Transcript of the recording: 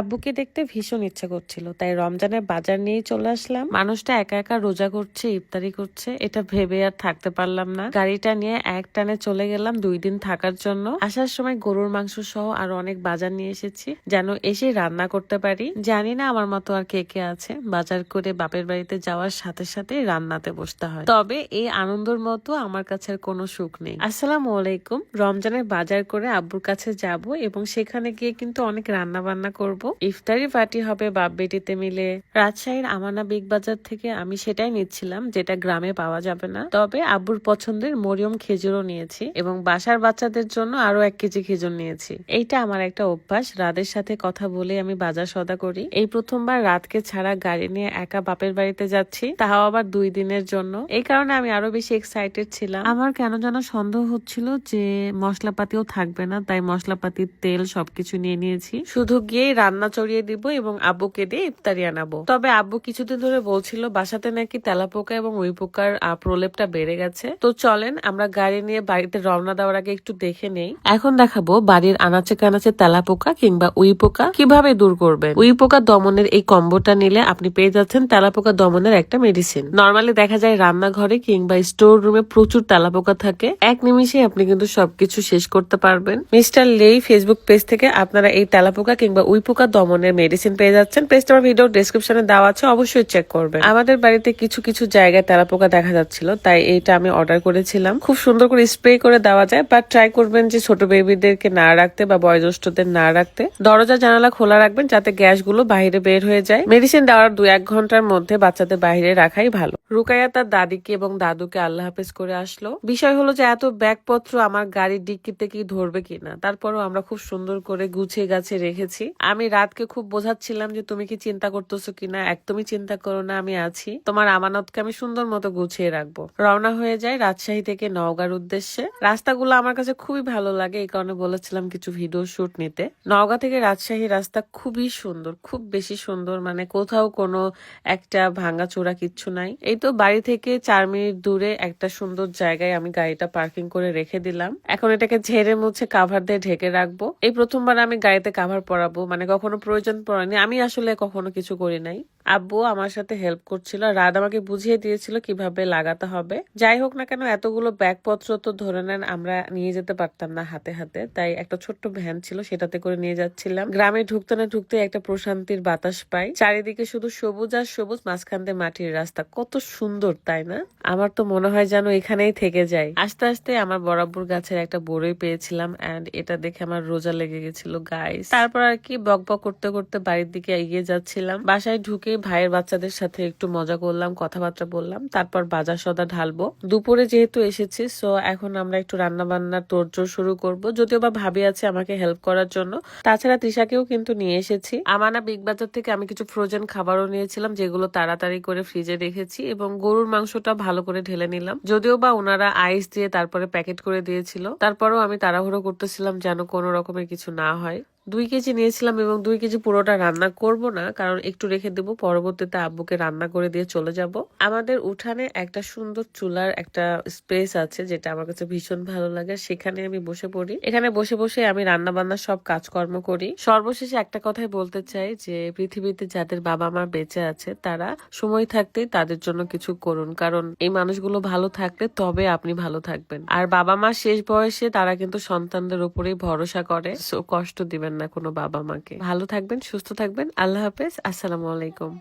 আব্বুকে দেখতে ভীষণ ইচ্ছা করছিল, তাই রমজানের বাজার নিয়েই চলে আসলাম। মানুষটা একা একা রোজা করছে, ইফতারি করছে, এটা ভেবে আর থাকতে পারলাম না। গাড়িটা নিয়ে এক টানে চলে গেলাম 2 দিন থাকার জন্য। আসার সময় গরুর মাংস সহ আরো অনেক বাজার নিয়ে এসেছি, যেন এসে রান্না করতে পারি। জানি না আমার মতো আর কে কে আছে, বাজার করে বাপের বাড়িতে যাওয়ার সাথে সাথে রান্নাতে বসতে হয়। তবে এই আনন্দের মতো আমার কাছে আর কোনো সুখ নেই। আসসালামু আলাইকুম। রমজানের বাজার করে আব্বুর কাছে যাব এবং সেখানে গিয়ে কিন্তু অনেক রান্না বান্না করব। ইফতারি পার্টি হবে বাপ বেটিতে মিলে। রাজশাহীর আমানা বিগ বাজার থেকে আমি সেটাই নিচ্ছিলাম যেটা গ্রামে পাওয়া যাবে না। তবে আব্বুর পছন্দের মরিয়ম খেজুরও নিয়েছি এবং বাসার বাচ্চাদের জন্য আরো 1 কেজি খেজুর নিয়েছি। এইটা আমার একটা অভ্যাস, রাতের সাথে কথা বলে আমি বাজার সদা করি। এই প্রথমবার রাতকে ছাড়া গাড়ি নিয়ে একা বাপের বাড়িতে যাচ্ছি, তাও আবার 2 দিনের জন্য। এই কারণে আমি আরো বেশি এক্সাইটেড ছিলাম। আমার কেন যেন সন্দেহ হচ্ছিল যে মশলাপাতিও থাকবে না, তাই মশলাপাতির তেল সবকিছু নিয়ে নিয়েছি। শুধু গিয়ে রান্না চড়িয়ে দিব এবং আব্বুকে দিয়ে ইফতারি আনাবো। তবে আব্বু কিছুদিন ধরে বলছিল বাসাতে নাকি তেলাপোকা এবং উই পোকার প্রলেপটা বেড়ে গেছে। তো চলেন আমরা গাড়ি নিয়ে বাড়িতে রওনা দেওয়ার আগে একটু দেখে নেই। এখন দেখাবো বাড়ির আনাচে কানাচে তেলাপোকা কিংবা উই পোকা কিভাবে দূর করবেন। উই পোকা দমনের এই কম্বোটা নিলে আপনি পেয়ে যাচ্ছেন তেলাপোকা দমনের একটা মেডিসিন। নর্মালি দেখা যায় রান্নাঘরে কিংবা স্টোর রুমে প্রচুর তেলাপোকা থাকে, এক নিমিষে আপনি কিন্তু সবকিছু শেষ করতে পারবেন। মিস্টার লেই ফেসবুক পেজ থেকে আপনারা এই তেলাপোকা কিংবা উই পোকা দমনের মেডিসিন পেয়ে যাচ্ছেন। পেজটা আমার ভিডিও ডেসক্রিপশনে দেওয়া আছে, অবশ্যই চেক করবেন। আমাদের বাড়িতে কিছু কিছু জায়গায় তেলাপোকা দেখা যাচ্ছিল, তাই এইটা আমি অর্ডার করেছিলাম। খুব সুন্দর করে স্প্রে করে দেওয়া যায়, বাট ট্রাই করবেন যে ছোট বেবিদেরকে না রাখতে বা বয়োজ্যেষ্ঠদের না রাখতে। দরজা জানালা খোলা রাখবেন যাতে গ্যাসগুলো বাইরে বের হয়ে যায়। মেডিসিন দেওয়ার 2-1 ঘন্টার মধ্যে বাচ্চাদের বাইরে রাখাই ভালো। রুকাইয়া তার দাদিকে এবং দাদুকে আল্লাহ হাফেজ করে আসলো। বিষয় হলো যে এত ব্যাগপত্র আমার গাড়ির ডিক্কিতে কি ধরবে কিনা, তারপরও আমরা খুব সুন্দর করে গুছিয়ে গাছে রেখেছি। আমি রাতকে খুব বোঝাচ্ছিলাম যে তুমি কি চিন্তা করতেছো কিনা, একদমই চিন্তা করো না, আমি আছি, তোমার আমানতকে আমি সুন্দর মতো গুছিয়ে রাখবো। রওনা হয়ে যায় রাজশাহী থেকে নওগাঁর উদ্দেশ্যে। রাস্তাগুলো আমার কাছে খুবই ভালো লাগে, এই কারণে বলেছিলাম কিছু ভিডিও শুট নিতে। নওগাঁ থেকে রাজশাহী রাস্তা খুবই সুন্দর, খুব বেশি সুন্দর, মানে কোথাও কোনো একটা ভাঙাচোরা কিচ্ছু নাই। এই তো বাড়ি থেকে 4 মিনিট দূরে একটা সুন্দর জায়গায় আমি গাড়িটা পার্কিং করে রেখে দিলাম। এখন এটাকে ঝেড়ে মুছে কাভার দিয়ে ঢেকে রাখবো। এই প্রথমবার আমি গাড়িতে কাভার পরাবো, মানে কখনো প্রয়োজন পড়েনি, আমি আসলে কখনো কিছু করি নাই। আব্বু আমার সাথে হেল্প করছিল, রাত আমাকে বুঝিয়ে দিয়েছিল কিভাবে লাগাতে হবে। যাই হোক না কেন, এতগুলো ব্যাগপত্র তো ধরে নেন আমরা নিয়ে যেতে পারতাম না হাতে হাতে, তাই একটা ছোট্ট ভ্যান ছিল সেটাতে করে নিয়ে যাচ্ছিলাম। গ্রামে ঢুকতে না ঢুকতে একটা প্রশান্তির বাতাস পাই, চারিদিকে শুধু সবুজ আর সবুজ, মাঝখান দিয়ে মাটির রাস্তা, কত সুন্দর তাই না? আমার তো মনে হয় যেন এখানেই থেকে যাই। আস্তে আস্তে আমার বরাবর গাছের একটা বড়ই পেয়েছিলাম, এন্ড এটা দেখে আমার রোজা লেগে গেছিল গাইস। তারপর আর কি বকবক করতে করতে বাড়ির দিকে এগিয়ে যাচ্ছিলাম। বাসায় ঢুকে ভাইয়ের বাচ্চাদের সাথে একটু মজা করলাম, কথাবার্তা বললাম, তারপর বাজার সদা ঢালবো। দুপুরে যেহেতু এসেছি, সো এখন আমরা একটু রান্না বান্নার তোড়জোড় শুরু করব। যদিও বা ভাবি আছে আমাকে হেল্প করার জন্য, তাছাড়া তৃষাকেও কিন্তু নিয়ে এসেছি। আমানা বিগ বাজার থেকে আমি কিছু ফ্রোজেন খাবারও নিয়েছিলাম, যেগুলো তাড়াতাড়ি করে ফ্রিজে রেখেছি, এবং গরুর মাংসটা ভালো করে ঢেলে নিলাম। যদিও বা ওনারা আইস দিয়ে তারপরে প্যাকেট করে দিয়েছিল, তারপরেও আমি তাড়াহুড়ো করতেছিলাম যেন কোনো রকমের কিছু না হয়। 2 কেজি নিয়েছিলাম এবং 2 কেজি পুরোটা রান্না করব না, কারণ একটু রেখে দেবো, পরবর্তীতে আব্বুকে রান্না করে দিয়ে চলে যাব। আমাদের উঠানে একটা সুন্দর চুলার একটা স্পেস আছে, যেটা আমার কাছে ভীষণ ভালো লাগে। সেখানে আমি বসে পড়ি, এখানে বসে বসে আমি রান্না বান্না সব কাজকর্ম করি। সর্বশেষে একটা কথাই বলতে চাই যে পৃথিবীতে যাদের বাবা মা বেঁচে আছে, তারা সময় থাকতেই তাদের জন্য কিছু করুন, কারণ এই মানুষগুলো ভালো থাকলে তবে আপনি ভালো থাকবেন। আর বাবা মা শেষ বয়সে তারা কিন্তু সন্তানদের উপরেই ভরসা করে, সো কষ্ট দিবেন না কোনো বাবা মাকে। ভালো থাকবেন, সুস্থ থাকবেন, আল্লাহ হাফেজ, আসসালামু আলাইকুম।